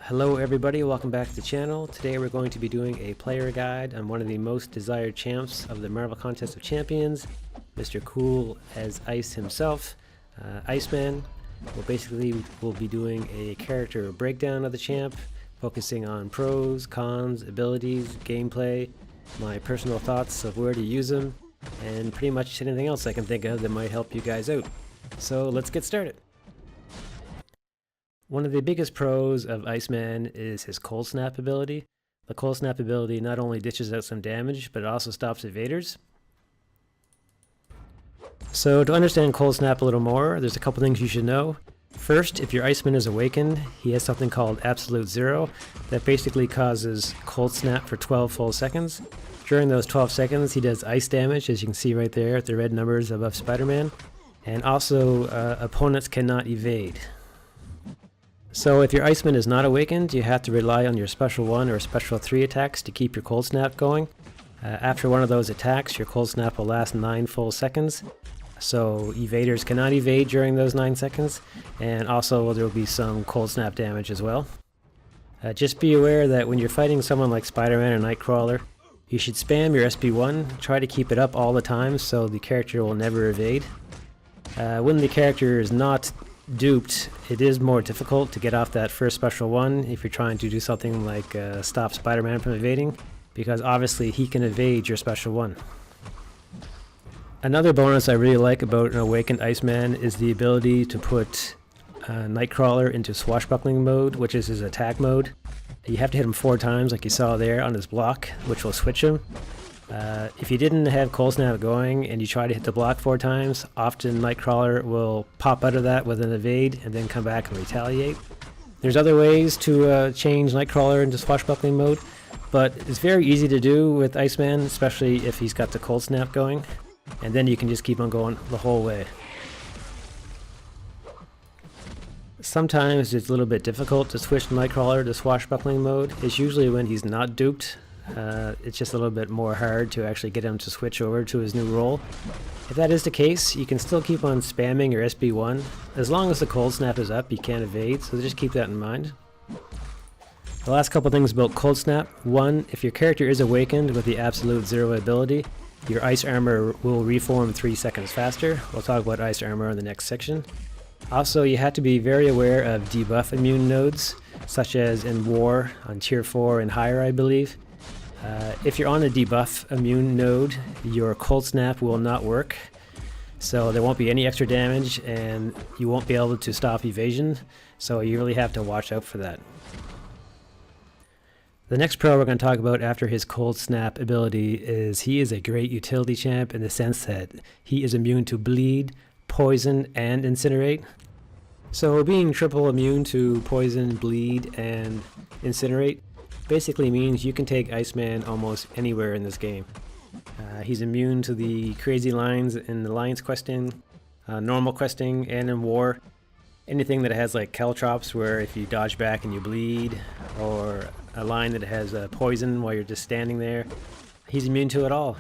Hello everybody, welcome back to the channel. Today we're going to be doing a player guide on one of the most desired champs of the Marvel Contest of Champions, Mr. Cool as Ice himself, Iceman. We'll be doing a character breakdown of the champ, focusing on pros, cons, abilities, gameplay, my personal thoughts of where to use him, and pretty much anything else I can think of that might help you guys out. So let's get started. One of the biggest pros of Iceman is his Coldsnap ability. The Coldsnap ability not only dishes out some damage, but it also stops evaders. So to understand Coldsnap a little more, there's a couple things you should know. First, if your Iceman is awakened, he has something called Absolute Zero that basically causes Coldsnap for 12 full seconds. During those 12 seconds, he does ice damage, as you can see right there at the red numbers above Spider-Man. And also, opponents cannot evade. So if your Iceman is not awakened, you have to rely on your Special 1 or Special 3 attacks to keep your Coldsnap going. After one of those attacks, your Coldsnap will last 9 full seconds. So evaders cannot evade during those 9 seconds, and also there will be some Coldsnap damage as well. Just be aware that when you're fighting someone like Spider-Man or NightCrawler, you should spam your SP1, try to keep it up all the time so the character will never evade. When the character is not duped, it is more difficult to get off that first Special 1 if you're trying to do something like stop Spider-Man from evading, because obviously he can evade your Special 1. Another bonus I really like about an awakened Iceman is the ability to put NightCrawler into swashbuckling mode, which is his attack mode. You have to hit him 4 times like you saw there on his block, which will switch him. If you didn't have Coldsnap going and you try to hit the block 4 times, often NightCrawler will pop out of that with an evade and then come back and retaliate. There's other ways to change NightCrawler into swashbuckling mode, but it's very easy to do with Iceman, especially if he's got the Coldsnap going, and then you can just keep on going the whole way. Sometimes it's a little bit difficult to switch NightCrawler to swashbuckling mode. It's usually when he's not duped. It's just a little bit more hard to actually get him to switch over to his new role. If that is the case, you can still keep on spamming your SB1. As long as the Coldsnap is up, you can't evade, so just keep that in mind. The last couple things about Coldsnap. 1, if your character is awakened with the Absolute Zero ability, your ice armor will reform 3 seconds faster. We'll talk about ice armor in the next section. Also, you have to be very aware of debuff immune nodes, such as in War on tier 4 and higher, I believe. If you're on a debuff immune node, your Coldsnap will not work, so there won't be any extra damage and you won't be able to stop evasion, so you really have to watch out for that. The next pro we're going to talk about after his Coldsnap ability is he is a great utility champ in the sense that he is immune to bleed, poison, and incinerate. So being triple immune to poison, bleed, and incinerate basically means you can take Iceman almost anywhere in this game. He's immune to the crazy lines in the Alliance questing, normal questing, and in War. Anything that has like Caltrops where if you dodge back and you bleed, or a line that has poison while you're just standing there, he's immune to it all.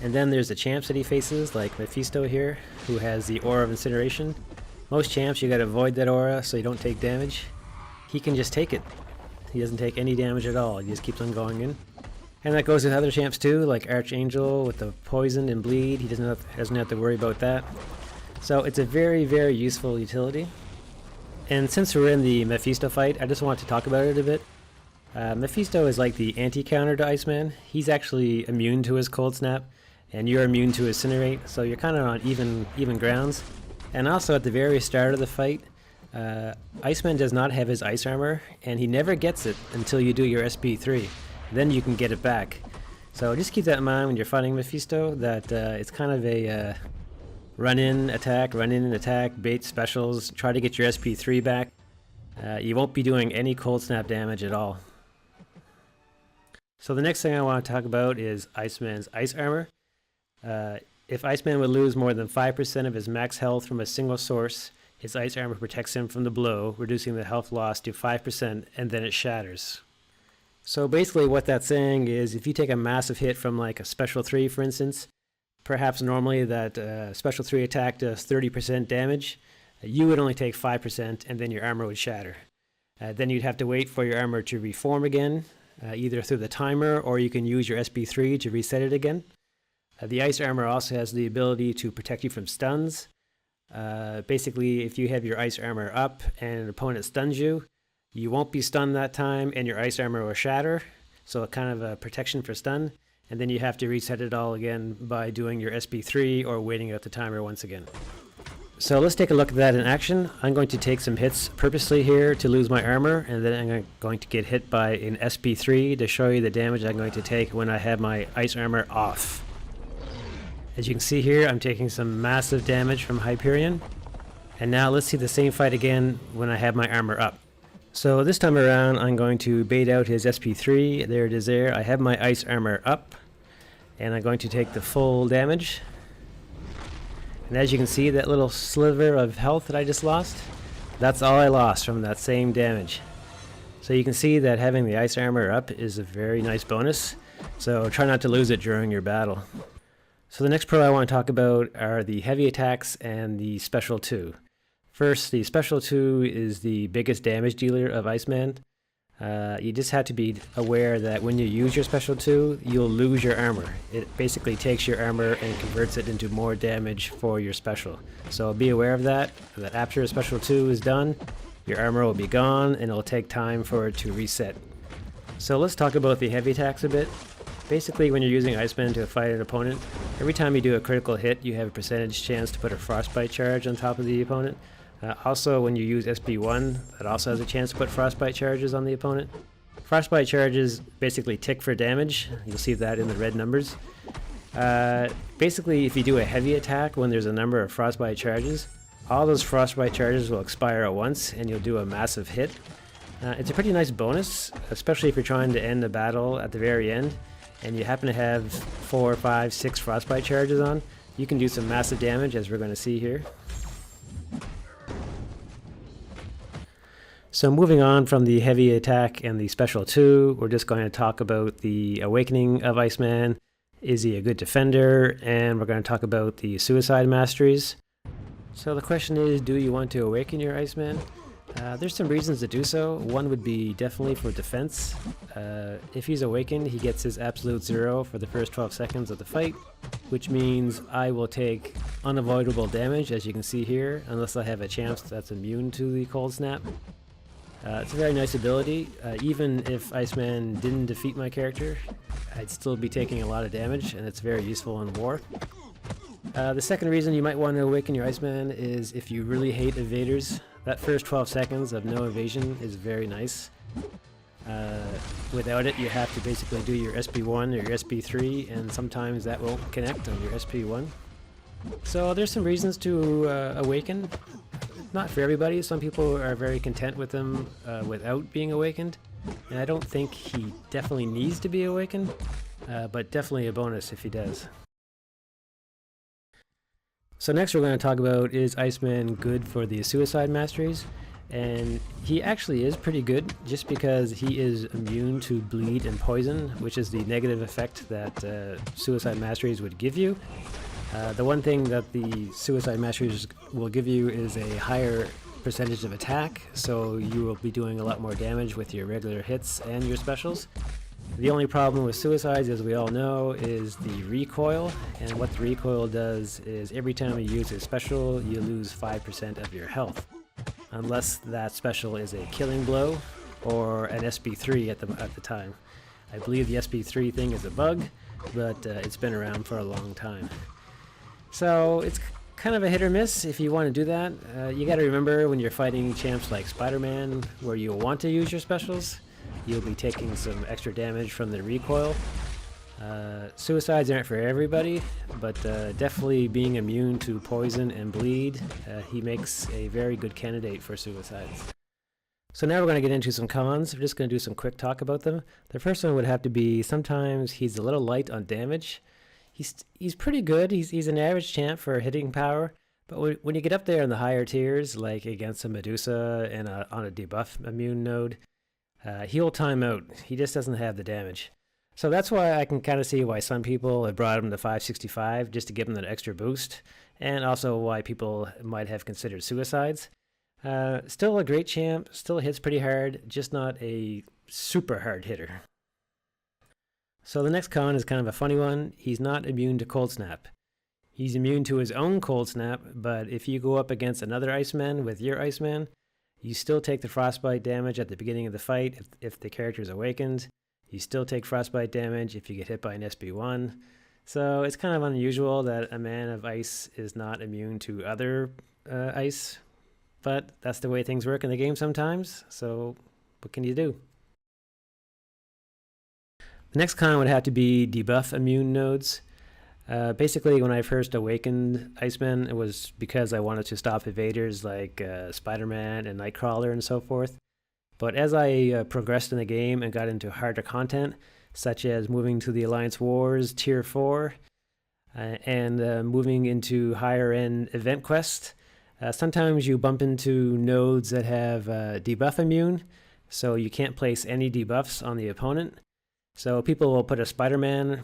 And then there's the champs that he faces, like Mephisto here, who has the Aura of Incineration. Most champs you gotta avoid that aura so you don't take damage. He can just take it. He doesn't take any damage at all, he just keeps on going in. And that goes with other champs too, like Archangel with the poison and bleed. He doesn't have to worry about that. So it's a very, very useful utility. And since we're in the Mephisto fight, I just want to talk about it a bit. Mephisto is like the anti-counter to Iceman. He's actually immune to his Coldsnap, and you're immune to his Incinerate, so you're kind of on even grounds. And also at the very start of the fight, Iceman does not have his ice armor, and he never gets it until you do your SP3. Then you can get it back. So just keep that in mind when you're fighting Mephisto, that it's kind of a run-in attack, bait specials, try to get your SP3 back. You won't be doing any Coldsnap damage at all. So the next thing I want to talk about is Iceman's ice armor. If Iceman would lose more than 5% of his max health from a single source, his ice armor protects him from the blow, reducing the health loss to 5%, and then it shatters. So basically what that's saying is if you take a massive hit from like a Special 3, for instance, perhaps normally that Special 3 attack does 30% damage, you would only take 5% and then your armor would shatter. Then you'd have to wait for your armor to reform again, either through the timer or you can use your SP3 to reset it again. The ice armor also has the ability to protect you from stuns. Basically, if you have your ice armor up and an opponent stuns you, you won't be stunned that time and your ice armor will shatter. So kind of a protection for stun. And then you have to reset it all again by doing your SP3 or waiting out the timer once again. So let's take a look at that in action. I'm going to take some hits purposely here to lose my armor, and then I'm going to get hit by an SP3 to show you the damage I'm going to take when I have my ice armor off. As you can see here, I'm taking some massive damage from Hyperion. And now let's see the same fight again when I have my armor up. So this time around, I'm going to bait out his SP3. There it is there. I have my ice armor up, and I'm going to take the full damage. And as you can see, that little sliver of health that I just lost, that's all I lost from that same damage. So you can see that having the ice armor up is a very nice bonus. So try not to lose it during your battle. So the next pro I want to talk about are the heavy attacks and the special 2. First, the special 2 is the biggest damage dealer of Iceman. You just have to be aware that when you use your special 2, you'll lose your armor. It basically takes your armor and converts it into more damage for your special. So be aware of that after your special 2 is done, your armor will be gone and it'll take time for it to reset. So let's talk about the heavy attacks a bit. Basically, when you're using Iceman to fight an opponent, every time you do a critical hit, you have a percentage chance to put a frostbite charge on top of the opponent. Also, when you use SP1, that also has a chance to put frostbite charges on the opponent. Frostbite charges basically tick for damage. You'll see that in the red numbers. Basically, if you do a heavy attack when there's a number of frostbite charges, all those frostbite charges will expire at once and you'll do a massive hit. It's a pretty nice bonus, especially if you're trying to end a battle at the very end and you happen to have 4, 5, 6 frostbite charges on. You can do some massive damage, as we're going to see here. So moving on from the heavy attack and the special 2, we're just going to talk about the awakening of Iceman. Is he a good defender? And we're going to talk about the suicide masteries. So the question is, do you want to awaken your Iceman? There's some reasons to do so. One would be definitely for defense. If he's awakened, he gets his absolute 0 for the first 12 seconds of the fight, which means I will take unavoidable damage, as you can see here, unless I have a champ that's immune to the Coldsnap. It's a very nice ability. Even if Iceman didn't defeat my character, I'd still be taking a lot of damage, and it's very useful in war. The second reason you might want to awaken your Iceman is if you really hate evaders. That first 12 seconds of no evasion is very nice. Without it, you have to basically do your SP1 or your SP3, and sometimes that won't connect on your SP1. So there's some reasons to awaken. Not for everybody. Some people are very content with them without being awakened, and I don't think he definitely needs to be awakened, but definitely a bonus if he does. So next we're going to talk about, is Iceman good for the suicide masteries? And he actually is pretty good, just because he is immune to bleed and poison, which is the negative effect that suicide masteries would give you. The one thing that the suicide masteries will give you is a higher percentage of attack, so you will be doing a lot more damage with your regular hits and your specials. The only problem with suicides, as we all know, is the recoil, and what the recoil does is every time you use a special, you lose 5% of your health, unless that special is a killing blow or an SP3 at the time. I believe the SP3 thing is a bug, but it's been around for a long time. So it's kind of a hit or miss if you want to do that. You got to remember, when you're fighting champs like Spider-Man, where you want to use your specials, you'll be taking some extra damage from the recoil. Suicides aren't for everybody, but definitely being immune to poison and bleed, he makes a very good candidate for suicides. So now we're going to get into some cons. We're just going to do some quick talk about them. The first one would have to be, sometimes he's a little light on damage. He's pretty good. He's an average champ for hitting power, but when you get up there in the higher tiers, like against a Medusa and on a debuff immune node, he'll time out. He just doesn't have the damage. So that's why I can kind of see why some people have brought him to 565, just to give him that extra boost, and also why people might have considered suicides. Still a great champ, still hits pretty hard, just not a super hard hitter. So the next con is kind of a funny one. He's not immune to Coldsnap. He's immune to his own Coldsnap, but if you go up against another Iceman with your Iceman, you still take the frostbite damage at the beginning of the fight if the character is awakened. You still take frostbite damage if you get hit by an SB1. So it's kind of unusual that a man of ice is not immune to other ice, but that's the way things work in the game sometimes, so what can you do? The next con would have to be debuff immune nodes. Basically, when I first awakened Iceman, it was because I wanted to stop evaders like Spider-Man and Nightcrawler and so forth. But as I progressed in the game and got into harder content, such as moving to the Alliance Wars Tier 4 and moving into higher-end event quests, sometimes you bump into nodes that have debuff immune, so you can't place any debuffs on the opponent. So people will put a Spider-Man,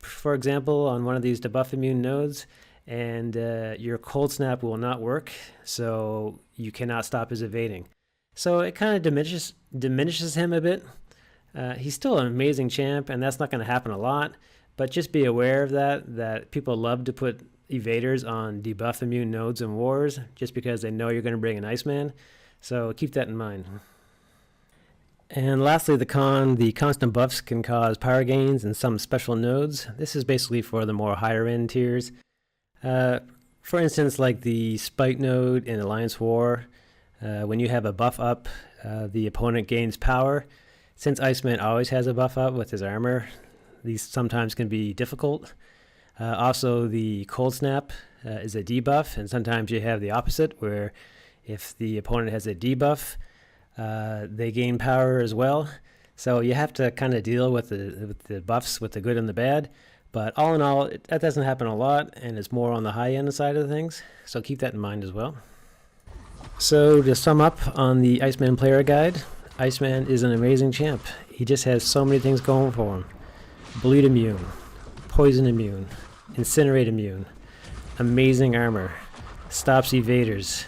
for example, on one of these debuff immune nodes, and your Coldsnap will not work, so you cannot stop his evading. So it kind of diminishes him a bit. He's still an amazing champ, and that's not going to happen a lot, but just be aware of that people love to put evaders on debuff immune nodes and wars just because they know you're going to bring an Iceman. So keep that in mind. And lastly, the constant buffs can cause power gains in some special nodes. This is basically for the more higher end tiers. For instance, like the Spike node in Alliance War, when you have a buff up, the opponent gains power. Since Iceman always has a buff up with his armor, these sometimes can be difficult. Also, the Coldsnap is a debuff, and sometimes you have the opposite, where if the opponent has a debuff, they gain power as well. So you have to kind of deal with the buffs, with the good and the bad. But all in all, that doesn't happen a lot, and it's more on the high end side of things. So keep that in mind as well. So to sum up on the Iceman player guide, Iceman is an amazing champ. He just has so many things going for him. Bleed immune, poison immune, incinerate immune, amazing armor, stops evaders,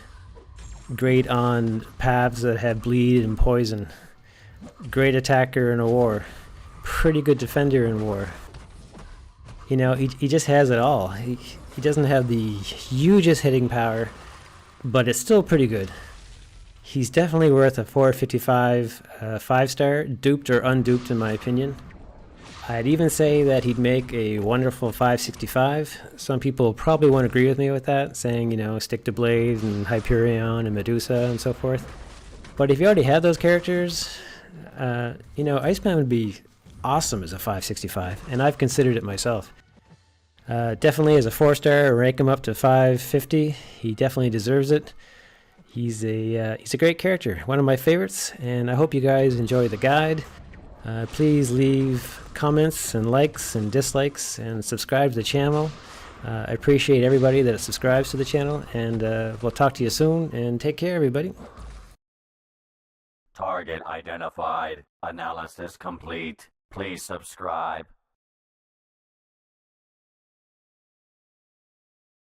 great on paths that have bleed and poison, great attacker in a war, pretty good defender in war. You know, he just has it all. He doesn't have the hugest hitting power, but it's still pretty good. He's definitely worth a 455 5-star, duped or unduped in my opinion. I'd even say that he'd make a wonderful 565. Some people probably won't agree with me with that, saying, you know, stick to Blade and Hyperion and Medusa and so forth. But if you already had those characters, you know, Iceman would be awesome as a 565, and I've considered it myself. Definitely as a 4-star, rank him up to 550. He definitely deserves it. He's a great character, one of my favorites, and I hope you guys enjoy the guide. Please leave comments and likes and dislikes and subscribe to the channel. I appreciate everybody that subscribes to the channel, and we'll talk to you soon, and take care, everybody. Target identified. Analysis complete. Please subscribe.